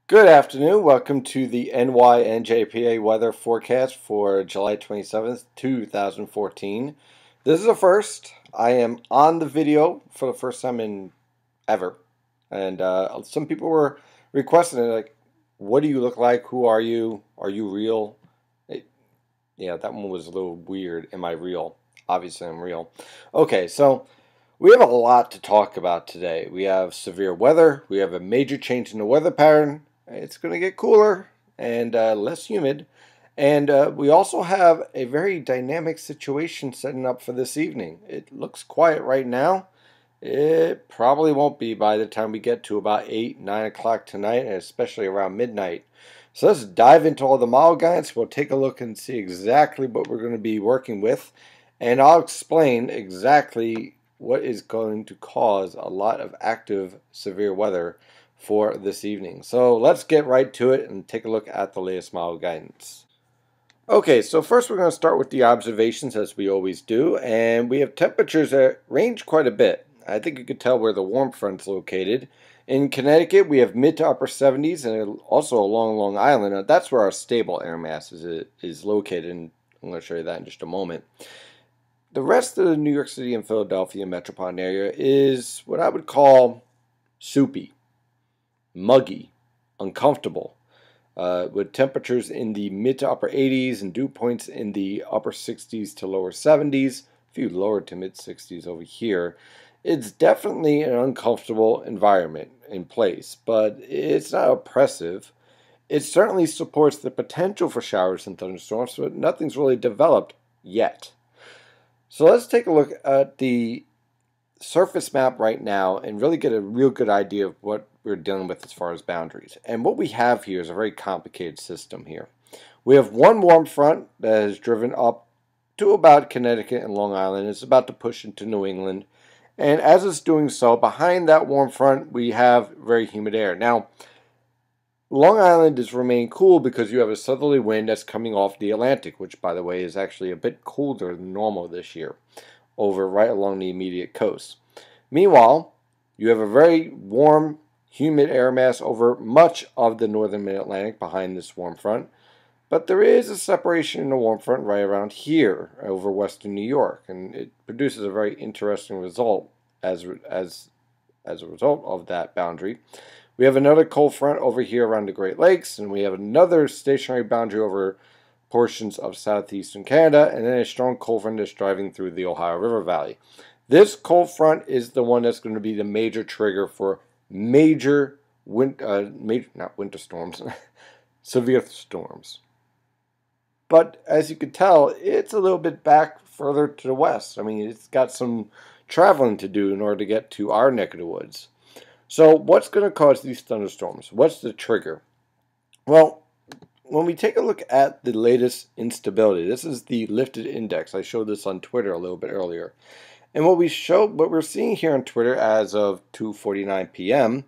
Good afternoon. Welcome to the NYNJPA weather forecast for July 27th, 2014. This is a first. I am on the video for the first time in ever. And some people were requesting it, like, what do you look like? Who are you? Are you real? Yeah, that one was a little weird. Am I real? Obviously, I'm real. Okay, so we have a lot to talk about today. We have severe weather. We have a major change in the weather pattern. It's going to get cooler and less humid. And we also have a very dynamic situation setting up for this evening. It looks quiet right now. It probably won't be by the time we get to about 8, 9 o'clock tonight, and especially around midnight. So let's dive into all the model guides. We'll take a look and see exactly what we're going to be working with. And I'll explain exactly what is going to cause a lot of active severe weather for this evening. So let's get right to it and take a look at the latest model guidance. Okay, so first we're going to start with the observations as we always do, and we have temperatures that range quite a bit. I think you could tell where the warm front is located. In Connecticut, we have mid to upper 70s, and also along Long Island. Now, that's where our stable air mass is located, and I'm going to show you that in just a moment. The rest of the New York City and Philadelphia metropolitan area is what I would call soupy, muggy, uncomfortable, with temperatures in the mid to upper 80s and dew points in the upper 60s to lower 70s, a few lower to mid 60s over here. It's definitely an uncomfortable environment in place, but it's not oppressive. It certainly supports the potential for showers and thunderstorms, but nothing's really developed yet. So let's take a look at the surface map right now and really get a real good idea of what we're dealing with as far as boundaries. And what we have here is a very complicated system here. We have one warm front that has driven up to about Connecticut and Long Island. It's about to push into New England. And as it's doing so, behind that warm front, we have very humid air. Now, Long Island is remaining cool because you have a southerly wind that's coming off the Atlantic, which, by the way, is actually a bit colder than normal this year, over right along the immediate coast. Meanwhile, you have a very warm, humid air mass over much of the northern mid-Atlantic behind this warm front, but there is a separation in the warm front right around here over western New York, and it produces a very interesting result as a result of that boundary. We have another cold front over here around the Great Lakes, and we have another stationary boundary over portions of southeastern Canada, and then a strong cold front that's driving through the Ohio River Valley. This cold front is the one that's going to be the major trigger for major not winter storms, severe storms. But as you can tell, it's a little bit back further to the west. I mean, it's got some traveling to do in order to get to our neck of the woods. So what's going to cause these thunderstorms? What's the trigger? Well, when we take a look at the latest instability, this is the lifted index. I showed this on Twitter a little bit earlier. And what we're seeing here on Twitter as of 2:49 p.m.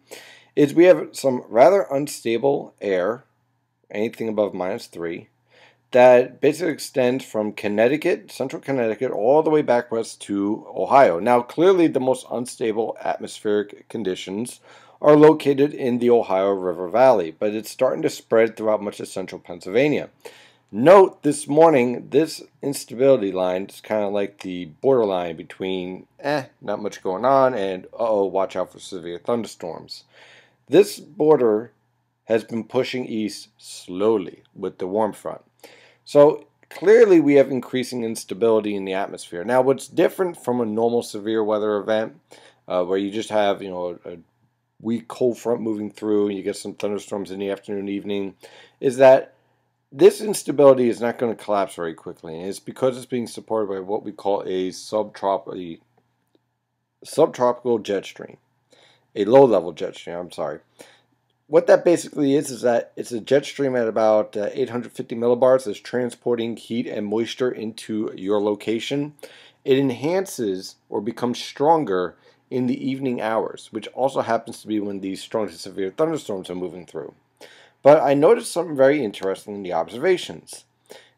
is we have some rather unstable air, anything above -3, that basically extends from Connecticut, central Connecticut, all the way back west to Ohio. Now, clearly the most unstable atmospheric conditions are located in the Ohio River Valley, but it's starting to spread throughout much of central Pennsylvania. Note this morning, this instability line is kind of like the borderline between not much going on and watch out for severe thunderstorms. This border has been pushing east slowly with the warm front. So clearly we have increasing instability in the atmosphere. Now, what's different from a normal severe weather event where you just have, a weak cold front moving through and you get some thunderstorms in the afternoon and evening, is that this instability is not going to collapse very quickly. And it's because it's being supported by what we call a subtropical jet stream, a low-level jet stream, I'm sorry. What that basically is that it's a jet stream at about 850 millibars that's transporting heat and moisture into your location. It enhances or becomes stronger in the evening hours, which also happens to be when these strong to severe thunderstorms are moving through. But I noticed something very interesting in the observations.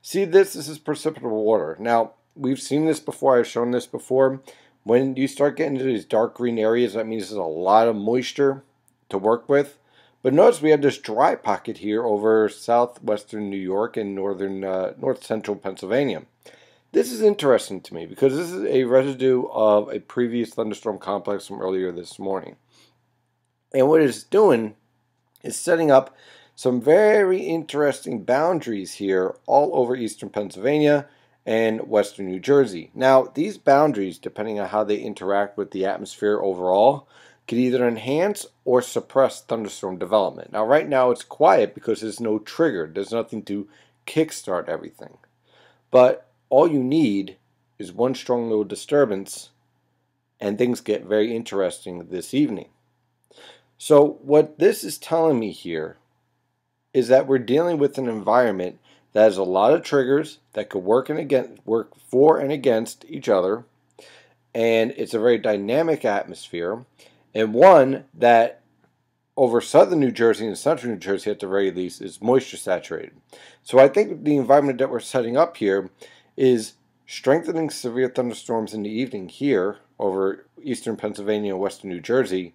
See this is precipitable water. Now, we've seen this before, I've shown this before. When you start getting into these dark green areas, that means there's a lot of moisture to work with. But notice we have this dry pocket here over southwestern New York and north central Pennsylvania. This is interesting to me because this is a residue of a previous thunderstorm complex from earlier this morning. And what it's doing is setting up some very interesting boundaries here all over eastern Pennsylvania and western New Jersey. Now, these boundaries, depending on how they interact with the atmosphere overall, could either enhance or suppress thunderstorm development. Now, right now it's quiet because there's no trigger. There's nothing to kickstart everything. But all you need is one strong little disturbance and things get very interesting this evening. So what this is telling me here is that we're dealing with an environment that has a lot of triggers that could work for and against each other, and it's a very dynamic atmosphere, and one that over southern New Jersey and central New Jersey at the very least is moisture saturated. So I think the environment that we're setting up here is strengthening severe thunderstorms in the evening here over eastern Pennsylvania and western New Jersey,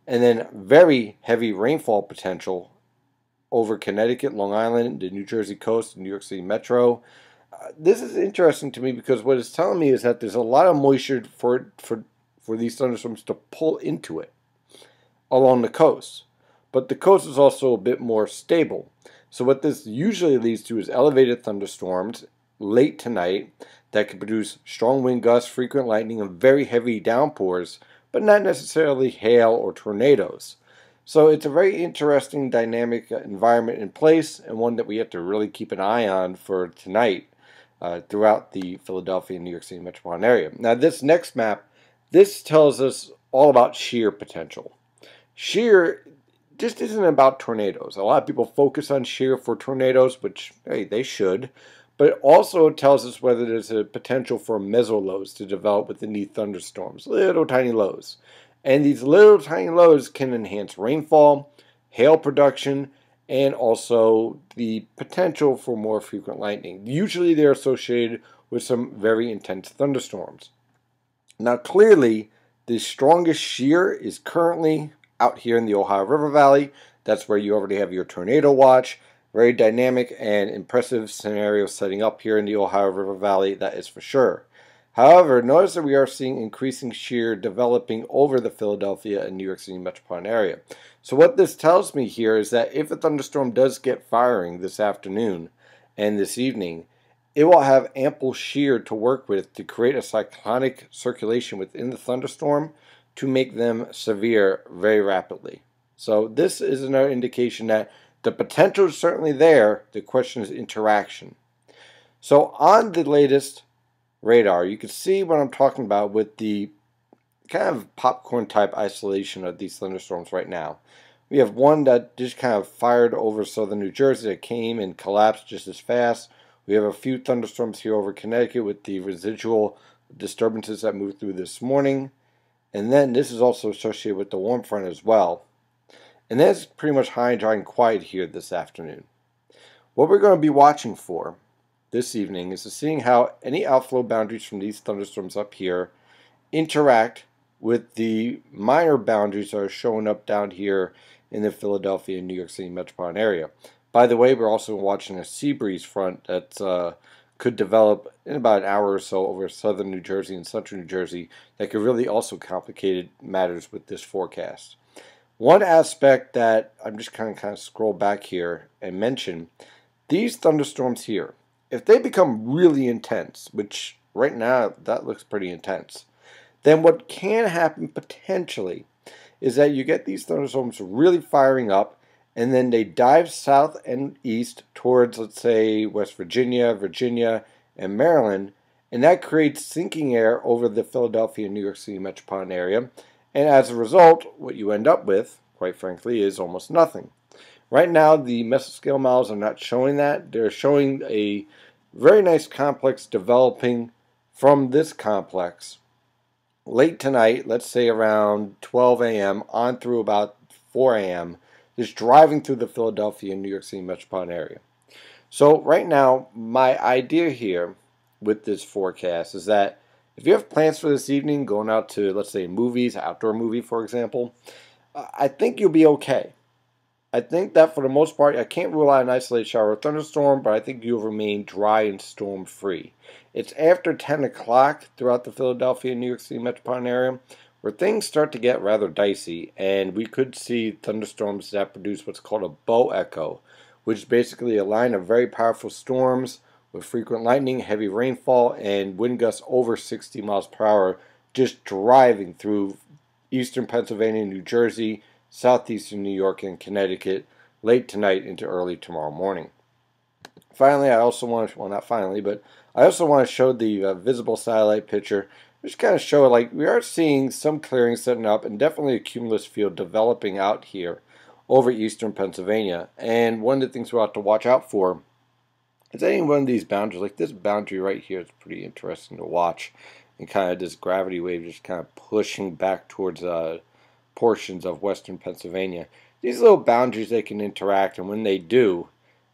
and then very heavy rainfall potential over Connecticut, Long Island, the New Jersey coast, New York City metro. This is interesting to me because what it's telling me is that there's a lot of moisture for these thunderstorms to pull into it along the coast. But the coast is also a bit more stable. So what this usually leads to is elevated thunderstorms late tonight that can produce strong wind gusts, frequent lightning, and very heavy downpours, but not necessarily hail or tornadoes. So it's a very interesting dynamic environment in place, and one that we have to really keep an eye on for tonight throughout the Philadelphia and New York City metropolitan area. Now this next map, this tells us all about shear potential. Shear just isn't about tornadoes. A lot of people focus on shear for tornadoes, which, hey, they should. But it also tells us whether there's a potential for mesolows to develop within these thunderstorms, little tiny lows. And these little tiny lows can enhance rainfall, hail production, and also the potential for more frequent lightning. Usually they're associated with some very intense thunderstorms. Now clearly, the strongest shear is currently out here in the Ohio River Valley. That's where you already have your tornado watch. Very dynamic and impressive scenario setting up here in the Ohio River Valley, that is for sure. However, notice that we are seeing increasing shear developing over the Philadelphia and New York City metropolitan area. So what this tells me here is that if a thunderstorm does get firing this afternoon and this evening, it will have ample shear to work with to create a cyclonic circulation within the thunderstorm to make them severe very rapidly. So this is another indication that the potential is certainly there. The question is interaction. So on the latest radar, you can see what I'm talking about with the kind of popcorn type isolation of these thunderstorms right now. We have one that just kind of fired over southern New Jersey that came and collapsed just as fast. We have a few thunderstorms here over Connecticut with the residual disturbances that moved through this morning. And then this is also associated with the warm front as well. And that's pretty much high and dry and quiet here this afternoon. What we're going to be watching for this evening is to seeing how any outflow boundaries from these thunderstorms up here interact with the minor boundaries that are showing up down here in the Philadelphia and New York City metropolitan area. By the way, we're also watching a sea breeze front that could develop in about an hour or so over southern New Jersey and central New Jersey that could really also complicate matters with this forecast. One aspect that I'm just kind of scroll back here and mention, these thunderstorms here, if they become really intense, which right now that looks pretty intense, then what can happen potentially is that you get these thunderstorms really firing up and then they dive south and east towards, let's say, West Virginia, and Maryland, and that creates sinking air over the Philadelphia and New York City metropolitan area. And as a result, what you end up with, quite frankly, is almost nothing. Right now, the mesoscale models are not showing that. They're showing a very nice complex developing from this complex late tonight, let's say around 12 a.m. on through about 4 a.m., just driving through the Philadelphia and New York City metropolitan area. So right now, my idea here with this forecast is that if you have plans for this evening, going out to, let's say, movies, outdoor movie, for example, I think you'll be okay. I think that for the most part, I can't rule out an isolated shower or thunderstorm, but I think you'll remain dry and storm free. It's after 10 o'clock throughout the Philadelphia and New York City metropolitan area where things start to get rather dicey, and we could see thunderstorms that produce what's called a bow echo, which is basically a line of very powerful storms with frequent lightning, heavy rainfall, and wind gusts over 60 miles per hour just driving through eastern Pennsylvania, New Jersey, southeastern New York, and Connecticut late tonight into early tomorrow morning. Finally, I also want to, well, not finally, but I also want to show the visible satellite picture, which kind of show like we are seeing some clearing setting up and definitely a cumulus field developing out here over eastern Pennsylvania. And one of the things we'll have to watch out for is any one of these boundaries, like this boundary right here is pretty interesting to watch, and kind of this gravity wave just kind of pushing back towards portions of western Pennsylvania. These little boundaries, they can interact, and when they do,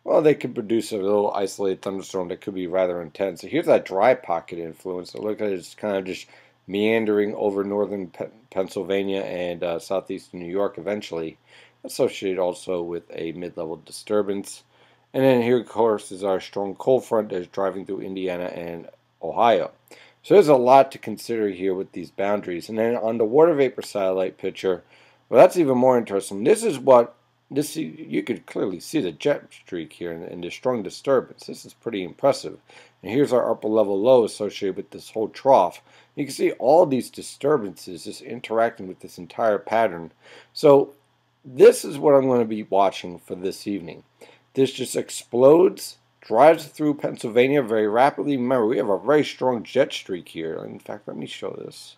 well, they can produce a little isolated thunderstorm that could be rather intense. So here's that dry pocket influence. So look at it, it's kind of just meandering over northern Pennsylvania and southeastern New York eventually, associated also with a mid-level disturbance. And then here, of course, is our strong cold front that is driving through Indiana and Ohio. So there's a lot to consider here with these boundaries. And then on the water vapor satellite picture, well, that's even more interesting. This is what you could clearly see the jet streak here and the strong disturbance. This is pretty impressive. And here's our upper level low associated with this whole trough. You can see all these disturbances just interacting with this entire pattern. So this is what I'm going to be watching for this evening. This just explodes, drives through Pennsylvania very rapidly. Remember, we have a very strong jet streak here. In fact, let me show this.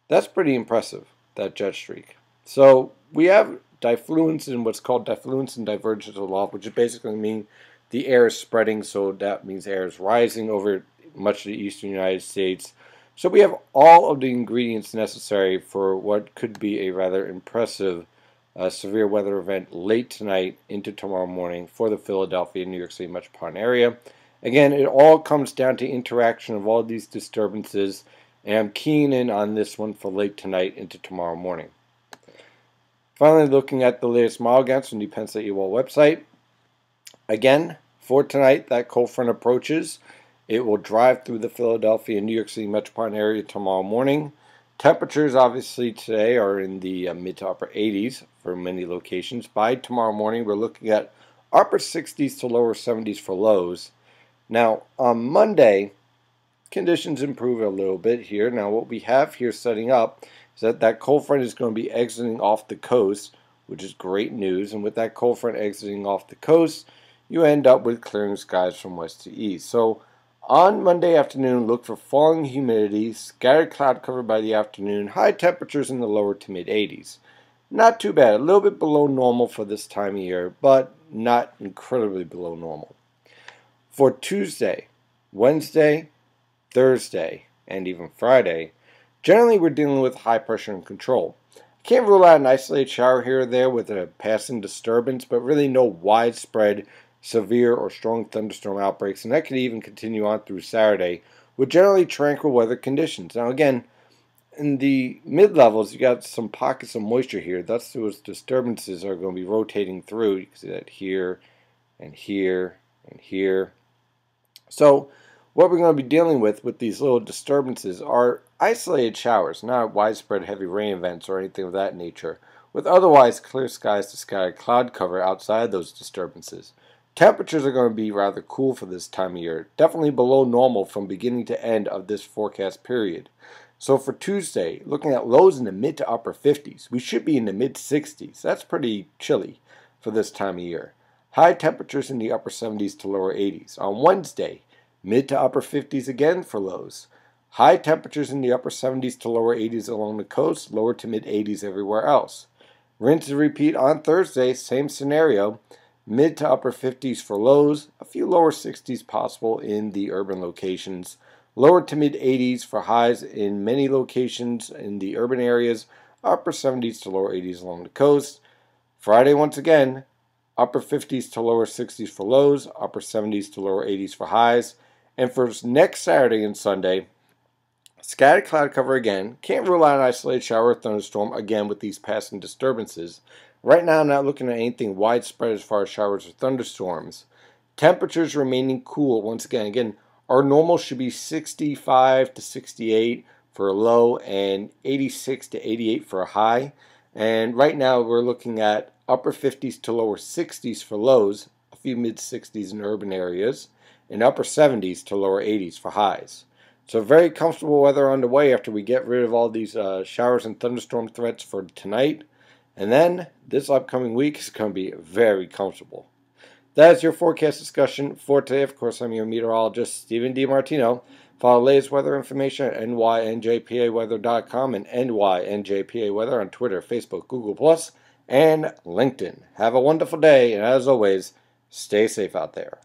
That's pretty impressive, that jet streak. So we have diffluence in what's called diffluence and divergence of aloft, which basically means the air is spreading, so that means air is rising over much of the eastern United States. So we have all of the ingredients necessary for what could be a rather impressive severe weather event late tonight into tomorrow morning for the Philadelphia and New York City metropolitan area. Again, it all comes down to interaction of all these disturbances, and I'm keying in on this one for late tonight into tomorrow morning. Finally, looking at the latest model counts from the Penn State EWOL website. Again, for tonight, that cold front approaches. It will drive through the Philadelphia and New York City metropolitan area tomorrow morning. Temperatures obviously today are in the mid to upper 80s for many locations. By tomorrow morning, we're looking at upper 60s to lower 70s for lows. Now, on Monday, conditions improve a little bit here. Now, what we have here setting up is that cold front is going to be exiting off the coast, which is great news. And with that cold front exiting off the coast, you end up with clearing skies from west to east. So on Monday afternoon, look for falling humidity, scattered cloud cover by the afternoon, high temperatures in the lower to mid 80s. Not too bad, a little bit below normal for this time of year, but not incredibly below normal. For Tuesday, Wednesday, Thursday, and even Friday, generally we're dealing with high pressure and control. Can't rule out an isolated shower here or there with a passing disturbance, but really no widespread severe or strong thunderstorm outbreaks, and that could even continue on through Saturday with generally tranquil weather conditions. Now again, in the mid-levels, you got some pockets of moisture here. Thus, those disturbances are going to be rotating through. You can see that here and here and here. So what we're going to be dealing with these little disturbances are isolated showers, not widespread heavy rain events or anything of that nature, with otherwise clear skies to scattered cloud cover outside those disturbances. Temperatures are going to be rather cool for this time of year, definitely below normal from beginning to end of this forecast period. So for Tuesday, looking at lows in the mid to upper 50s, we should be in the mid 60s. That's pretty chilly for this time of year. High temperatures in the upper 70s to lower 80s. On Wednesday, mid to upper 50s again for lows. High temperatures in the upper 70s to lower 80s along the coast, lower to mid 80s everywhere else. Rinse and repeat on Thursday, same scenario. Mid to upper 50s for lows, a few lower 60s possible in the urban locations. Lower to mid 80s for highs in many locations in the urban areas, upper 70s to lower 80s along the coast. Friday, once again, upper 50s to lower 60s for lows, upper 70s to lower 80s for highs. And for next Saturday and Sunday, scattered cloud cover again. Can't rule out an isolated shower or thunderstorm again with these passing disturbances. Right now, I'm not looking at anything widespread as far as showers or thunderstorms. Temperatures remaining cool. Once again, our normal should be 65 to 68 for a low and 86 to 88 for a high. And right now, we're looking at upper 50s to lower 60s for lows, a few mid 60s in urban areas, and upper 70s to lower 80s for highs. So very comfortable weather on the way after we get rid of all these showers and thunderstorm threats for tonight. And then this upcoming week is going to be very comfortable. That is your forecast discussion for today. Of course, I'm your meteorologist, Stephen DiMartino. Follow latest weather information at nynjpaweather.com and nynjpaweather on Twitter, Facebook, Google+, and LinkedIn. Have a wonderful day, and as always, stay safe out there.